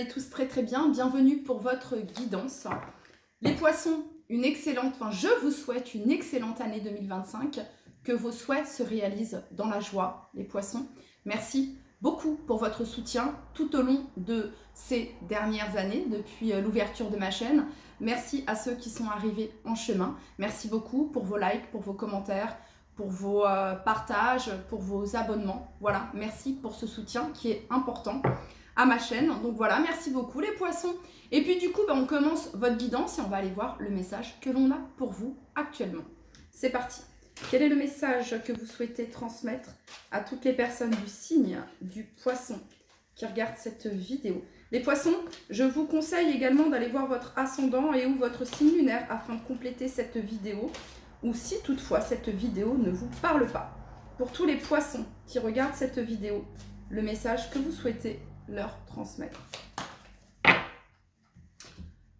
allez tous très très bien. Bienvenue pour votre guidance. Les poissons, je vous souhaite une excellente année 2025. Que vos souhaits se réalisent dans la joie, les poissons. Merci beaucoup pour votre soutien tout au long de ces dernières années, depuis l'ouverture de ma chaîne. Merci à ceux qui sont arrivés en chemin. Merci beaucoup pour vos likes, pour vos commentaires, pour vos partages, pour vos abonnements. Voilà, merci pour ce soutien qui est important à ma chaîne. Donc voilà, merci beaucoup les poissons. Et puis du coup, on commence votre guidance et on va aller voir le message que l'on a pour vous actuellement. C'est parti. Quel est le message que vous souhaitez transmettre à toutes les personnes du signe du poisson qui regardent cette vidéo? Les poissons, je vous conseille également d'aller voir votre ascendant et ou votre signe lunaire afin de compléter cette vidéo, ou si toutefois cette vidéo ne vous parle pas. Pour tous les poissons qui regardent cette vidéo, le message que vous souhaitez leur transmettre.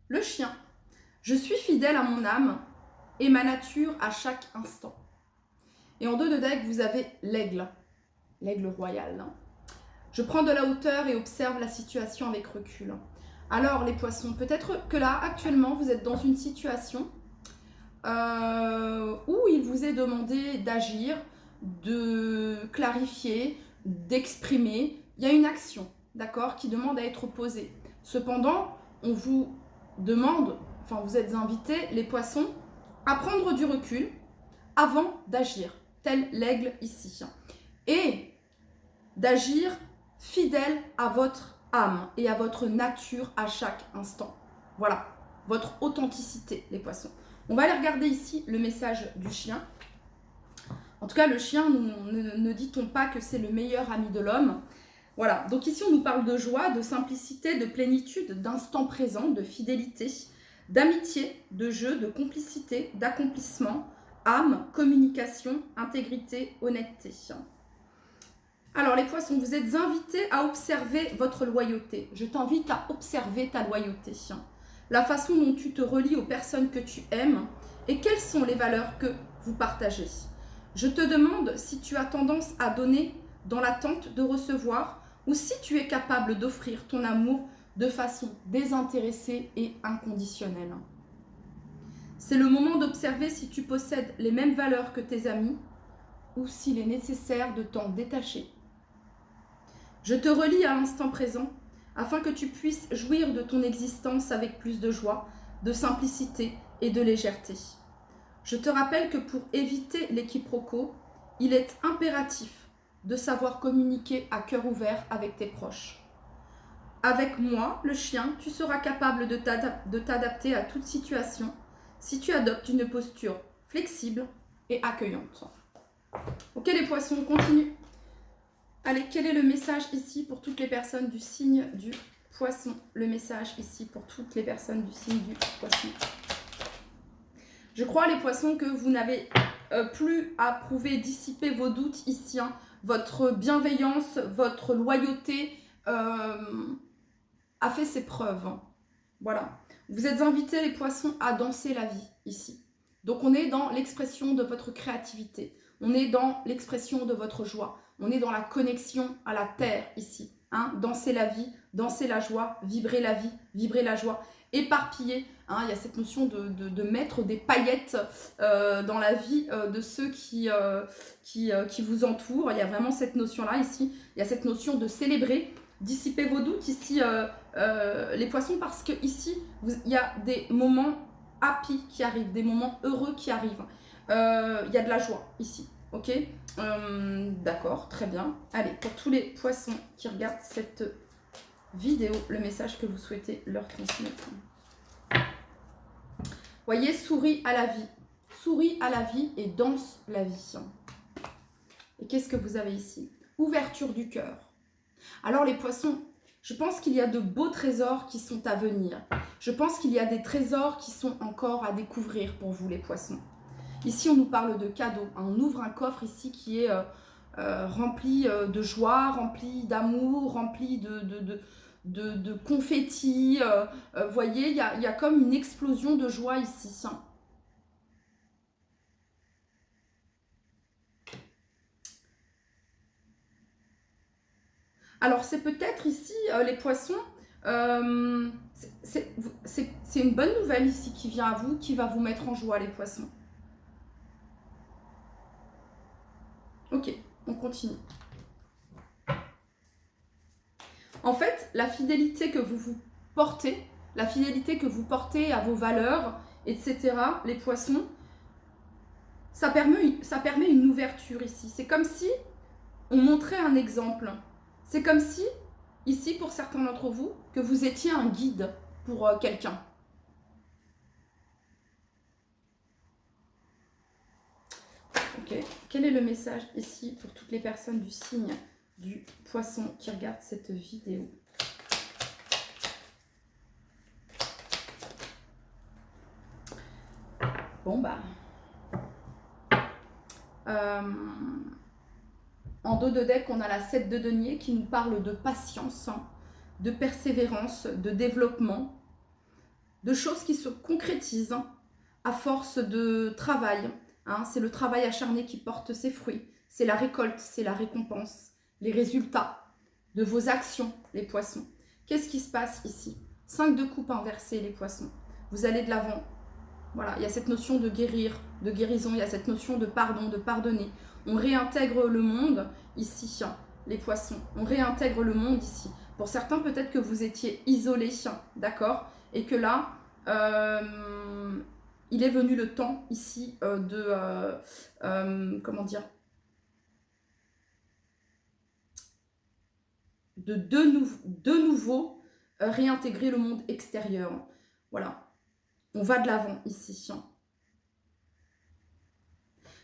Le chien. Je suis fidèle à mon âme et ma nature à chaque instant. Et en 2 de deck, vous avez l'aigle, l'aigle royal. Je prends de la hauteur et observe la situation avec recul. Alors les poissons, peut-être que là, actuellement, vous êtes dans une situation où il vous est demandé d'agir, de clarifier, d'exprimer. Il y a une action, d'accord, qui demande à être posée. Cependant, on vous demande, enfin vous êtes invités, les poissons, à prendre du recul avant d'agir, tel l'aigle ici. Et d'agir fidèle à votre âme et à votre nature à chaque instant. Voilà, votre authenticité, les poissons. On va aller regarder ici le message du chien. En tout cas, le chien, ne dit-on pas que c'est le meilleur ami de l'homme? Voilà, donc ici on nous parle de joie, de simplicité, de plénitude, d'instant présent, de fidélité, d'amitié, de jeu, de complicité, d'accomplissement, âme, communication, intégrité, honnêteté. Alors les poissons, vous êtes invités à observer votre loyauté. Je t'invite à observer ta loyauté. La façon dont tu te relis aux personnes que tu aimes et quelles sont les valeurs que vous partagez. Je te demande si tu as tendance à donner dans l'attente de recevoir ou si tu es capable d'offrir ton amour de façon désintéressée et inconditionnelle. C'est le moment d'observer si tu possèdes les mêmes valeurs que tes amis ou s'il est nécessaire de t'en détacher. Je te relie à l'instant présent afin que tu puisses jouir de ton existence avec plus de joie, de simplicité et de légèreté. Je te rappelle que pour éviter les quiproquos, il est impératif de savoir communiquer à cœur ouvert avec tes proches. Avec moi, le chien, tu seras capable de t'adapter à toute situation si tu adoptes une posture flexible et accueillante. Ok les poissons, on continue. Allez, quel est le message ici pour toutes les personnes du signe du poisson? Le message ici pour toutes les personnes du signe du poisson. Je crois les poissons que vous n'avez plus à prouver, dissiper vos doutes ici. Votre bienveillance, votre loyauté a fait ses preuves. Voilà. Vous êtes invités les poissons à danser la vie ici. Donc on est dans l'expression de votre créativité. On est dans l'expression de votre joie. On est dans la connexion à la terre ici. Danser la vie, danser la joie, vibrer la vie, vibrer la joie. Éparpiller. Il y a cette notion de mettre des paillettes dans la vie de ceux qui vous entourent. Il y a vraiment cette notion-là ici. Il y a cette notion de célébrer, dissiper vos doutes ici, les poissons, parce que ici, il y a des moments happy qui arrivent, des moments heureux qui arrivent. Il y a de la joie ici, ok? D'accord, très bien. Allez, pour tous les poissons qui regardent cette vidéo, le message que vous souhaitez leur transmettre. Voyez, souris à la vie. Souris à la vie et danse la vie. Et qu'est-ce que vous avez ici? Ouverture du cœur. Alors les poissons, je pense qu'il y a de beaux trésors qui sont à venir. Je pense qu'il y a des trésors qui sont encore à découvrir pour vous les poissons. Ici on nous parle de cadeaux. On ouvre un coffre ici qui est rempli de joie, rempli d'amour, rempli de confettis. Vous voyez, il y a comme une explosion de joie ici. Alors c'est peut-être ici, les poissons, C'est une bonne nouvelle ici qui vient à vous, qui va vous mettre en joie, les poissons. Ok, on continue. En fait, la fidélité que vous portez, la fidélité que vous portez à vos valeurs, etc., les poissons, ça permet une ouverture ici. C'est comme si on montrait un exemple. C'est comme si, ici, pour certains d'entre vous, que vous étiez un guide pour quelqu'un. Ok. Quel est le message ici pour toutes les personnes du signe du poisson qui regardent cette vidéo? Bon, bah... en dos de deck, on a la 7 de denier qui nous parle de patience, de persévérance, de développement, de choses qui se concrétisent à force de travail. Hein, c'est le travail acharné qui porte ses fruits. C'est la récolte, c'est la récompense, les résultats de vos actions, les poissons. Qu'est-ce qui se passe ici? 5 de coupe inversée, les poissons. Vous allez de l'avant. Voilà, il y a cette notion de guérir, de guérison, il y a cette notion de pardon, de pardonner. On réintègre le monde ici, les poissons. On réintègre le monde ici. Pour certains, peut-être que vous étiez isolés, d'accord? Et que là, il est venu le temps ici comment dire? De nouveau réintégrer le monde extérieur. Voilà. On va de l'avant ici.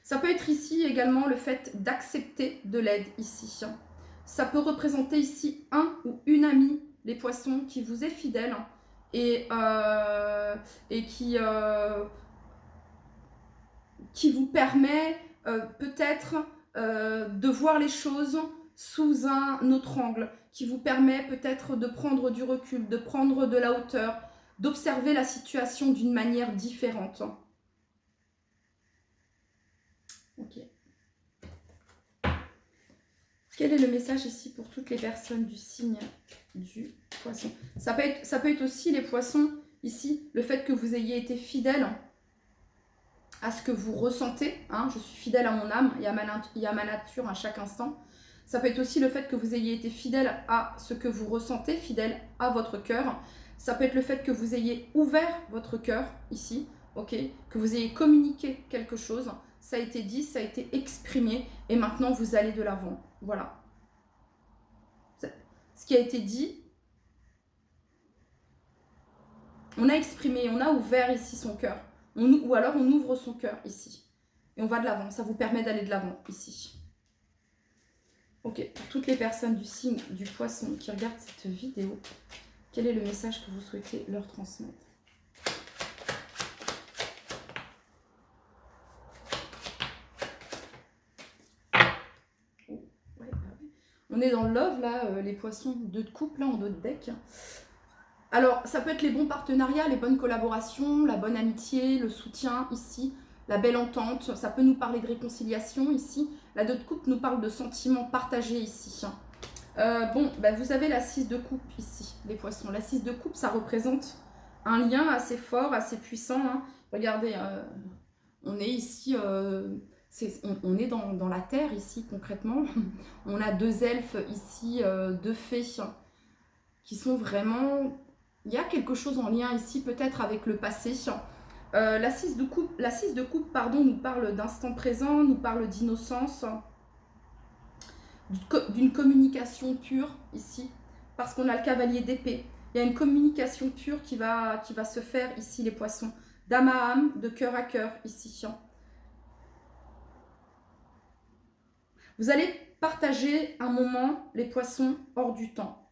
Ça peut être ici également le fait d'accepter de l'aide ici. Ça peut représenter ici un ou une amie, les poissons, qui vous est fidèle et qui vous permet peut-être de voir les choses sous un autre angle, qui vous permet peut-être de prendre du recul, de prendre de la hauteur, d'observer la situation d'une manière différente. Ok. Quel est le message ici pour toutes les personnes du signe du poisson? Ça peut être aussi, les poissons, ici, le fait que vous ayez été fidèle à ce que vous ressentez. Hein, je suis fidèle à mon âme et à ma nature à chaque instant. Ça peut être aussi le fait que vous ayez été fidèle à ce que vous ressentez, fidèle à votre cœur. Ça peut être le fait que vous ayez ouvert votre cœur ici, ok, que vous ayez communiqué quelque chose. Ça a été dit, ça a été exprimé et maintenant vous allez de l'avant. Voilà. Ce qui a été dit, on a exprimé, on a ouvert ici son cœur. Ou alors on ouvre son cœur ici. Et on va de l'avant. Ça vous permet d'aller de l'avant ici. Ok, pour toutes les personnes du signe du poisson qui regardent cette vidéo, quel est le message que vous souhaitez leur transmettre? On est dans le love, là, les poissons, 2 de coupe, là, en dos de deck. Alors, ça peut être les bons partenariats, les bonnes collaborations, la bonne amitié, le soutien, ici, la belle entente. Ça peut nous parler de réconciliation, ici. La 2 de coupe nous parle de sentiments partagés, ici. Bon, bah, vous avez la 6 de coupe, ici, les poissons. La 6 de coupe, ça représente un lien assez fort, assez puissant. Hein. Regardez, on est ici... on est dans la terre ici concrètement. On a 2 elfes ici, 2 fées qui sont vraiment... Il y a quelque chose en lien ici peut-être avec le passé. La 6 de coupe, pardon, nous parle d'instant présent, nous parle d'innocence, d'une communication pure ici, parce qu'on a le cavalier d'épée. Il y a une communication pure qui va se faire ici, les poissons, d'âme à âme, de cœur à cœur ici. Vous allez partager un moment, les poissons, hors du temps.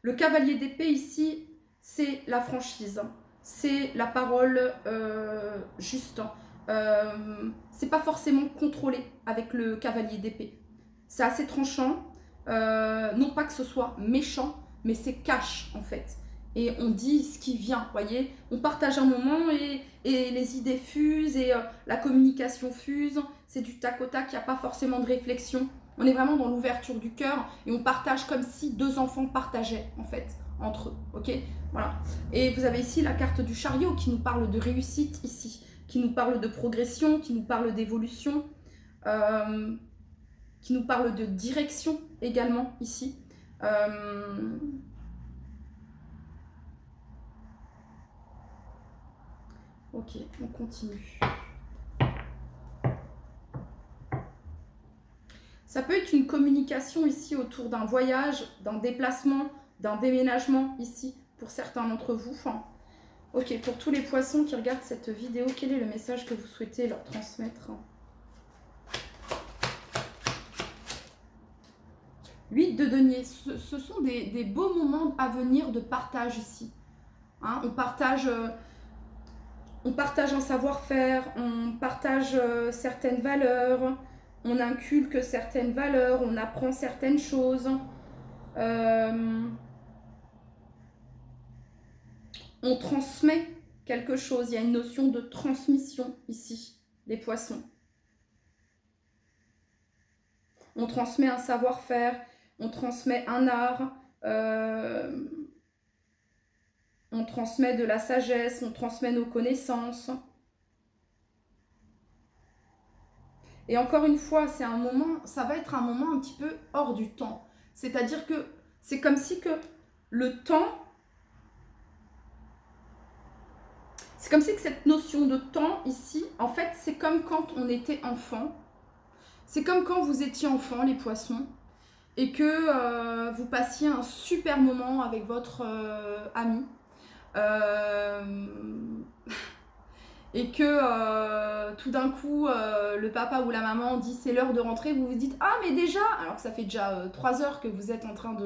Le cavalier d'épée ici, c'est la franchise, c'est la parole juste. C'est pas forcément contrôlé avec le cavalier d'épée. C'est assez tranchant, non pas que ce soit méchant, mais c'est cash en fait. Et on dit ce qui vient, voyez. On partage un moment et les idées fusent et la communication fuse. C'est du tac au tac, il n'y a pas forcément de réflexion. On est vraiment dans l'ouverture du cœur et on partage comme si 2 enfants partageaient en fait. entre eux, ok? Voilà. Et vous avez ici la carte du chariot qui nous parle de réussite ici, qui nous parle de progression, qui nous parle d'évolution, qui nous parle de direction également ici. Ok, on continue. Ça peut être une communication ici autour d'un voyage, d'un déplacement, d'un déménagement ici pour certains d'entre vous. Enfin, ok, pour tous les poissons qui regardent cette vidéo, quel est le message que vous souhaitez leur transmettre? 8 de denier, ce sont des beaux moments à venir de partage ici. Hein, on partage un savoir-faire, on partage certaines valeurs, on inculque certaines valeurs, on apprend certaines choses. On transmet quelque chose. Il y a une notion de transmission ici, les poissons. On transmet un savoir-faire, on transmet un art, on transmet de la sagesse, on transmet nos connaissances. Et encore une fois, c'est un moment, ça va être un moment un petit peu hors du temps. C'est-à-dire que c'est comme si que le temps, c'est comme si que cette notion de temps ici, en fait, c'est comme quand on était enfant. C'est comme quand vous étiez enfant, les poissons, et que vous passiez un super moment avec votre ami. Et que tout d'un coup, le papa ou la maman dit c'est l'heure de rentrer, vous vous dites ah mais déjà, alors que ça fait déjà 3 heures que vous êtes en train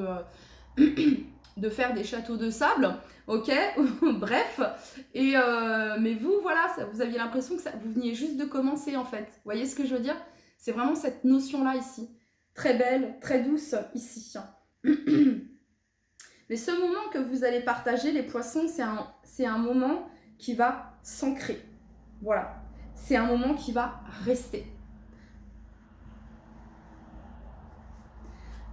de faire des châteaux de sable, ok, bref, et mais vous voilà, vous aviez l'impression que vous veniez juste de commencer en fait, vous voyez ce que je veux dire? C'est vraiment cette notion là ici, très belle, très douce ici. Mais ce moment que vous allez partager les poissons, c'est un moment qui va s'ancrer. Voilà, c'est un moment qui va rester.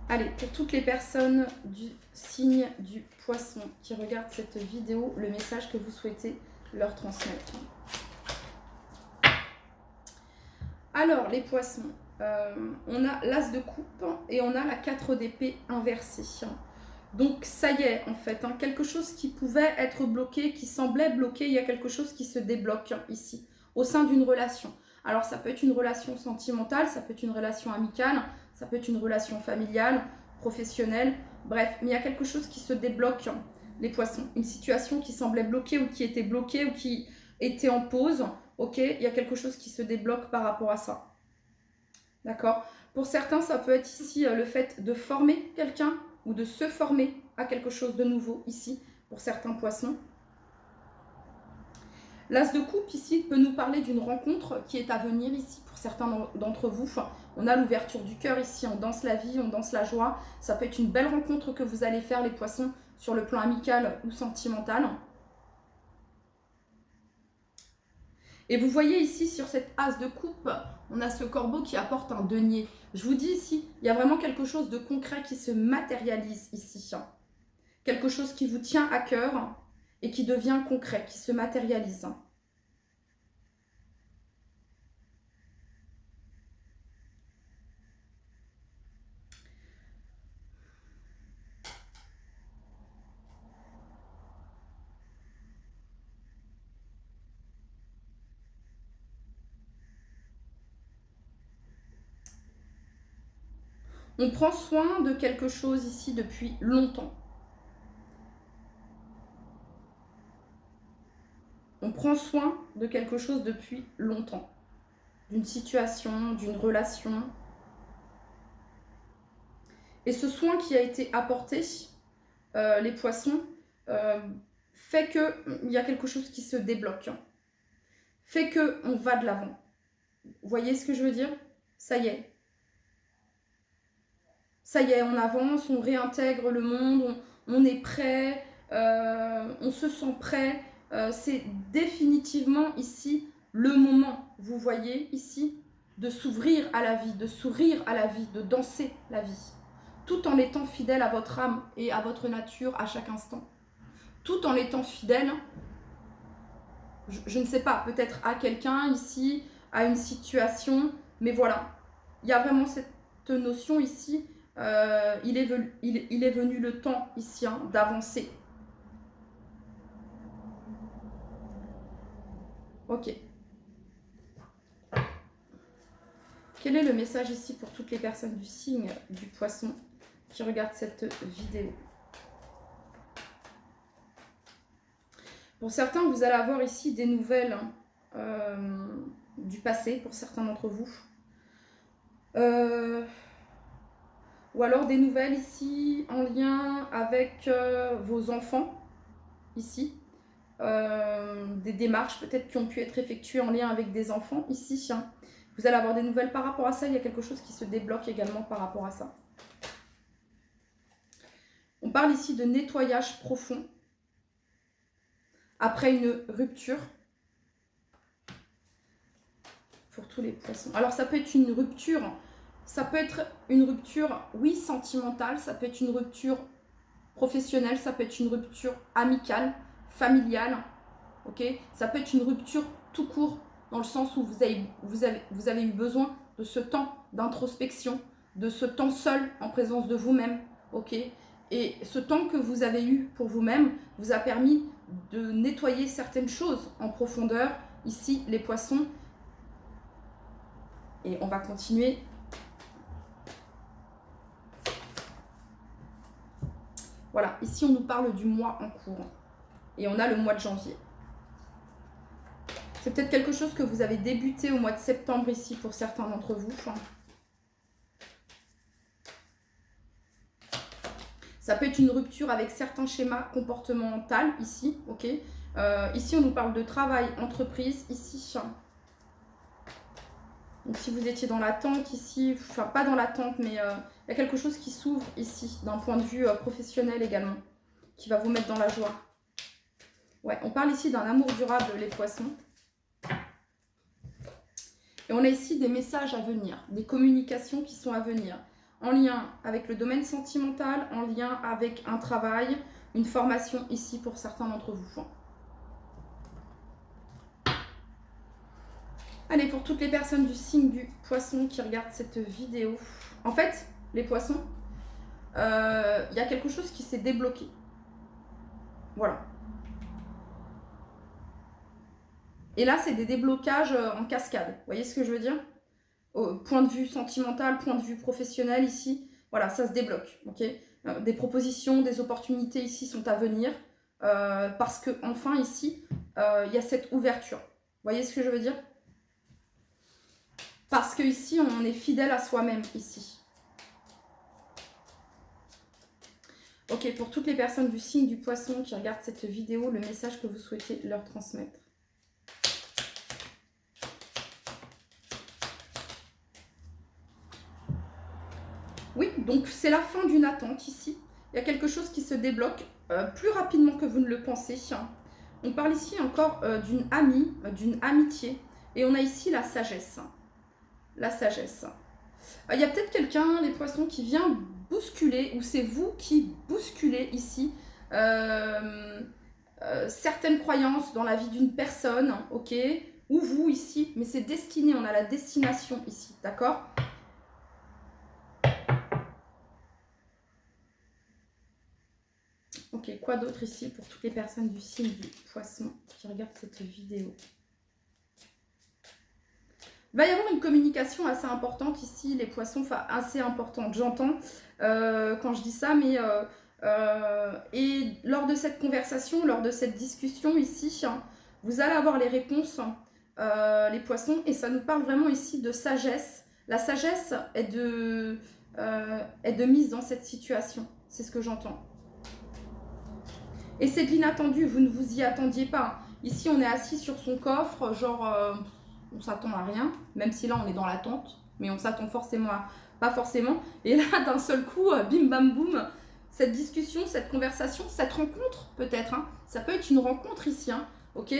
Allez, pour toutes les personnes du signe du poisson qui regardent cette vidéo, le message que vous souhaitez leur transmettre. Alors, les poissons, on a l'as de coupe et on a la 4 d'épée inversée. Donc, ça y est, en fait, hein, quelque chose qui pouvait être bloqué, qui semblait bloqué, il y a quelque chose qui se débloque ici, au sein d'une relation. Alors, ça peut être une relation sentimentale, ça peut être une relation amicale, ça peut être une relation familiale, professionnelle, bref, mais il y a quelque chose qui se débloque, les poissons. Une situation qui semblait bloquée ou qui était bloquée ou qui était en pause, ok, il y a quelque chose qui se débloque par rapport à ça. D'accord? Pour certains, ça peut être ici le fait de former quelqu'un ou de se former à quelque chose de nouveau ici, pour certains poissons. L'as de coupe ici peut nous parler d'une rencontre qui est à venir ici pour certains d'entre vous. On a l'ouverture du cœur ici, on danse la vie, on danse la joie. Ça peut être une belle rencontre que vous allez faire les poissons sur le plan amical ou sentimental. Et vous voyez ici sur cette as de coupe, on a ce corbeau qui apporte un denier. Je vous dis ici, il y a vraiment quelque chose de concret qui se matérialise ici. Quelque chose qui vous tient à cœur et qui devient concret, qui se matérialise. On prend soin de quelque chose ici depuis longtemps. On prend soin de quelque chose depuis longtemps. D'une situation, d'une relation. Et ce soin qui a été apporté, les poissons, fait qu'il y a quelque chose qui se débloque. Fait qu'on va de l'avant. Vous voyez ce que je veux dire? Ça y est. Ça y est, on avance, on réintègre le monde, on est prêt, on se sent prêt. C'est définitivement ici le moment, vous voyez ici, de s'ouvrir à la vie, de sourire à la vie, de danser la vie. tout en étant fidèle à votre âme et à votre nature à chaque instant. Tout en étant fidèle, je ne sais pas, peut-être à quelqu'un ici, à une situation, mais voilà. Il y a vraiment cette notion ici, il est venu le temps ici hein, d'avancer. Ok. Quel est le message ici pour toutes les personnes du signe du poisson qui regardent cette vidéo? Pour certains, vous allez avoir ici des nouvelles du passé, pour certains d'entre vous. Ou alors des nouvelles ici en lien avec vos enfants, ici. Des démarches peut-être qui ont pu être effectuées en lien avec des enfants, ici. Hein. Vous allez avoir des nouvelles par rapport à ça. Il y a quelque chose qui se débloque également par rapport à ça. On parle ici de nettoyage profond après une rupture pour tous les poissons. Alors ça peut être une rupture, oui, sentimentale, ça peut être une rupture professionnelle, ça peut être une rupture amicale, familiale, ok? Ça peut être une rupture tout court, dans le sens où vous avez eu besoin de ce temps d'introspection, de ce temps seul en présence de vous-même, ok? Et ce temps que vous avez eu pour vous-même vous a permis de nettoyer certaines choses en profondeur. Ici, les poissons. Et on va continuer. Voilà, ici on nous parle du mois en cours. Et on a le mois de janvier. C'est peut-être quelque chose que vous avez débuté au mois de septembre ici pour certains d'entre vous. Ça peut être une rupture avec certains schémas comportementaux ici, ok. Ici on nous parle de travail, entreprise, ici. Donc si vous étiez dans l'attente ici, enfin pas dans l'attente, mais il y a quelque chose qui s'ouvre ici, d'un point de vue professionnel également, qui va vous mettre dans la joie. Ouais, on parle ici d'un amour durable, les poissons. Et on a ici des messages à venir, des communications qui sont à venir, en lien avec le domaine sentimental, en lien avec un travail, une formation ici pour certains d'entre vous. Allez, pour toutes les personnes du signe du poisson qui regardent cette vidéo, en fait, les poissons, il y a quelque chose qui s'est débloqué. Voilà. Et là, c'est des déblocages en cascade. Vous voyez ce que je veux dire? Point de vue sentimental, point de vue professionnel ici, voilà, ça se débloque. Okay, des propositions, des opportunités ici sont à venir parce que enfin ici, il y a cette ouverture. Vous voyez ce que je veux dire? Parce que ici, on est fidèle à soi-même ici. Ok, pour toutes les personnes du signe du poisson qui regardent cette vidéo, le message que vous souhaitez leur transmettre. Oui, donc c'est la fin d'une attente ici. Il y a quelque chose qui se débloque plus rapidement que vous ne le pensez. On parle ici encore d'une amie, d'une amitié. Et on a ici la sagesse. La sagesse. Il y a peut-être quelqu'un, les poissons, qui vient bousculer, ou c'est vous qui bousculez ici certaines croyances dans la vie d'une personne, ok, ou vous ici, mais c'est destiné, on a la destination ici, d'accord? Ok, quoi d'autre ici pour toutes les personnes du signe du poisson qui regardent cette vidéo? Il va y avoir une communication assez importante ici, les poissons, enfin assez importante, j'entends quand je dis ça, mais et lors de cette conversation, lors de cette discussion ici, vous allez avoir les réponses, les poissons, et ça nous parle vraiment ici de sagesse. La sagesse est de mise dans cette situation, c'est ce que j'entends. Et c'est de l'inattendu, vous ne vous y attendiez pas. Ici, on est assis sur son coffre, genre... on s'attend à rien, même si là on est dans l'attente, mais on s'attend forcément à pas forcément. Et là d'un seul coup, bim bam boum, cette discussion, cette conversation, cette rencontre peut-être, hein, ça peut être une rencontre ici, hein, ok.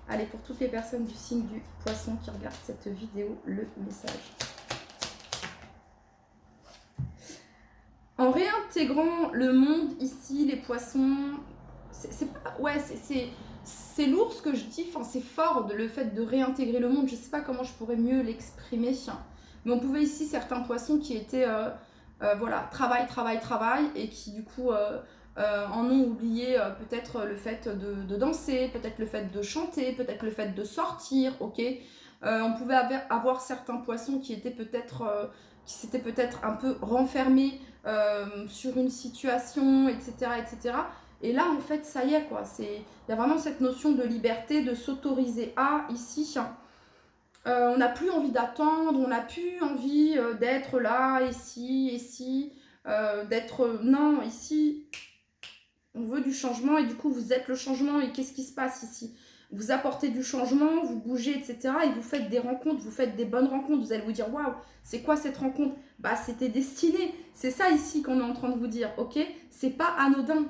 Allez, pour toutes les personnes du signe du poisson qui regardent cette vidéo, le message. En réintégrant le monde ici, les poissons, c'est lourd ce que je dis, enfin, c'est fort le fait de réintégrer le monde. Je ne sais pas comment je pourrais mieux l'exprimer. Mais on pouvait ici certains poissons qui étaient, voilà, travail, travail, travail, et qui du coup en ont oublié peut-être le fait de danser, peut-être le fait de chanter, peut-être le fait de sortir, ok. On pouvait avoir certains poissons qui étaient peut-être, qui s'étaient peut-être un peu renfermés sur une situation, etc., etc. Et là, en fait, ça y est, quoi. Il y a vraiment cette notion de liberté, de s'autoriser à, ici. On n'a plus envie d'attendre, on n'a plus envie d'être là, ici, d'être... Non, ici, on veut du changement et du coup, vous êtes le changement. Et qu'est-ce qui se passe ici? Vous apportez du changement, vous bougez, etc. Et vous faites des rencontres, vous faites des bonnes rencontres. Vous allez vous dire, waouh, c'est quoi cette rencontre? Bah, c'était destiné. C'est ça ici qu'on est en train de vous dire, ok? C'est pas anodin.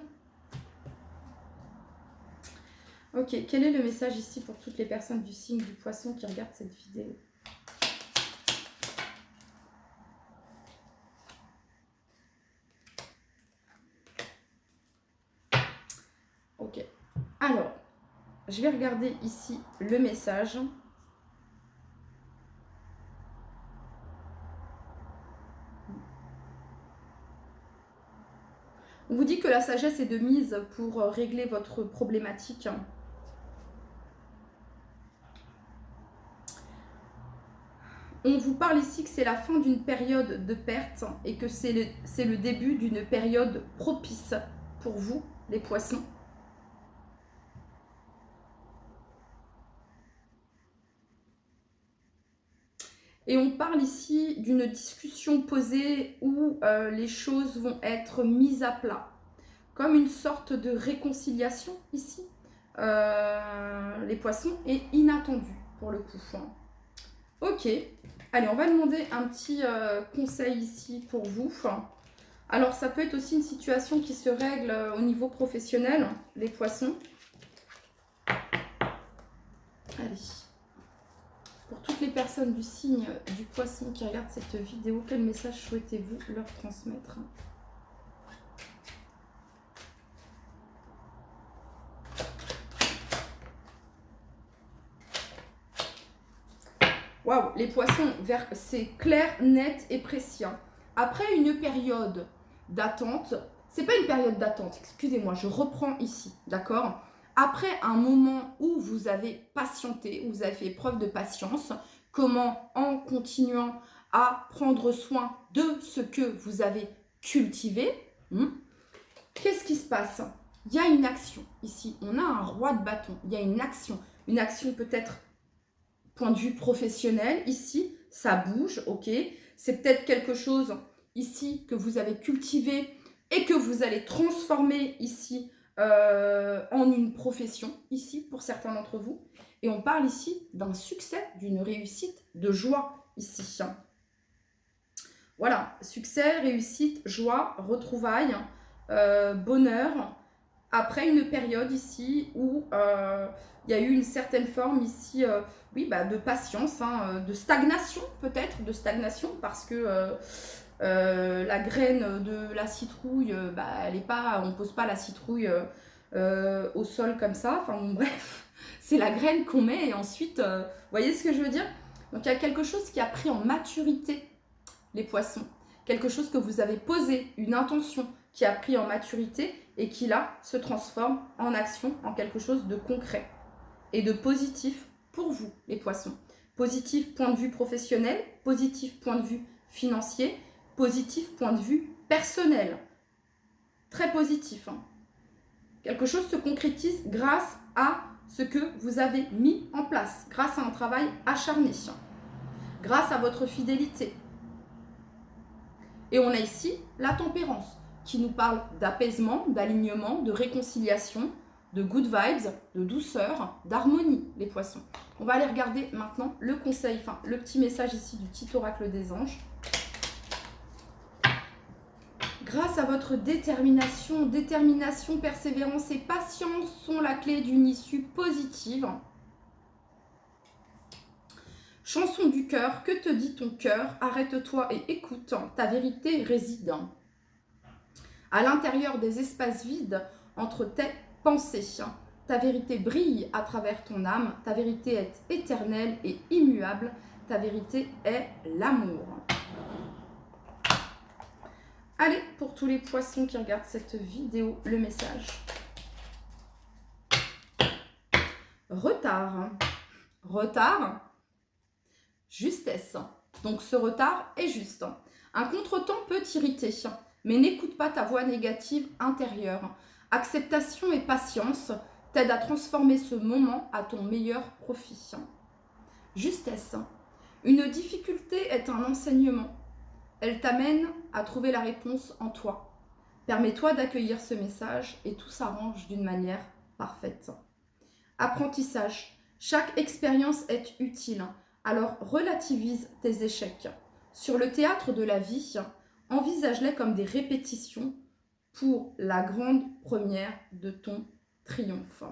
Ok, quel est le message ici pour toutes les personnes du signe du poisson qui regardent cette vidéo? Ok, alors, je vais regarder ici le message. On vous dit que la sagesse est de mise pour régler votre problématique. On vous parle ici que c'est la fin d'une période de perte et que c'est le début d'une période propice pour vous, les poissons. Et on parle ici d'une discussion posée où les choses vont être mises à plat, comme une sorte de réconciliation ici. Les poissons est inattendu pour le coup. Ok, allez, on va demander un petit conseil ici pour vous. Alors, ça peut être aussi une situation qui se règle au niveau professionnel, les poissons. Allez. Pour toutes les personnes du signe du poisson qui regardent cette vidéo, quel message souhaitez-vous leur transmettre? Waouh, les poissons, c'est clair, net et précis. Après une période d'attente, c'est pas une période d'attente, excusez-moi, je reprends ici, d'accord? Après un moment où vous avez patienté, où vous avez fait preuve de patience, comment en continuant à prendre soin de ce que vous avez cultivé, qu'est-ce qui se passe? Il y a une action ici, on a un roi de bâton, il y a une action peut-être point de vue professionnel, ici, ça bouge, ok. C'est peut-être quelque chose ici que vous avez cultivé et que vous allez transformer ici en une profession, ici, pour certains d'entre vous. Et on parle ici d'un succès, d'une réussite, de joie, ici. Voilà, succès, réussite, joie, retrouvailles, bonheur, après une période ici où il y a eu une certaine forme ici, oui, bah, de patience, de stagnation peut-être, parce que la graine de la citrouille, bah, elle est pas, on pose pas la citrouille au sol comme ça, enfin bon, bref, c'est la graine qu'on met et ensuite, vous voyez ce que je veux dire? Donc il y a quelque chose qui a pris en maturité les poissons, quelque chose que vous avez posé, une intention qui a pris en maturité et qui là se transforme en action, en quelque chose de concret et de positif pour vous, les poissons. Positif point de vue professionnel, positif point de vue financier, positif point de vue personnel. Très positif. Quelque chose se concrétise grâce à ce que vous avez mis en place, grâce à un travail acharné, grâce à votre fidélité. Et on a ici la tempérance, qui nous parle d'apaisement, d'alignement, de réconciliation, de good vibes, de douceur, d'harmonie, les poissons. On va aller regarder maintenant le conseil, enfin le petit message ici du petit oracle des anges. Grâce à votre détermination, persévérance et patience sont la clé d'une issue positive. Chanson du cœur, que te dit ton cœur? Arrête-toi et écoute, ta vérité réside. À l'intérieur des espaces vides entre tes pensées, ta vérité brille à travers ton âme, ta vérité est éternelle et immuable, ta vérité est l'amour. Allez, pour tous les poissons qui regardent cette vidéo, le message. Retard. Retard, justesse. Donc ce retard est juste. Un contretemps peut t'irriter, mais n'écoute pas ta voix négative intérieure. Acceptation et patience t'aident à transformer ce moment à ton meilleur profit. Justesse. Une difficulté est un enseignement. Elle t'amène à trouver la réponse en toi. Permets-toi d'accueillir ce message et tout s'arrange d'une manière parfaite. Apprentissage. Chaque expérience est utile, alors relativise tes échecs. Sur le théâtre de la vie, envisage-les comme des répétitions pour la grande première de ton triomphe.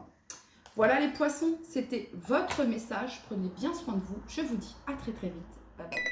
Voilà les poissons, c'était votre message. Prenez bien soin de vous. Je vous dis à très très vite. Bye bye.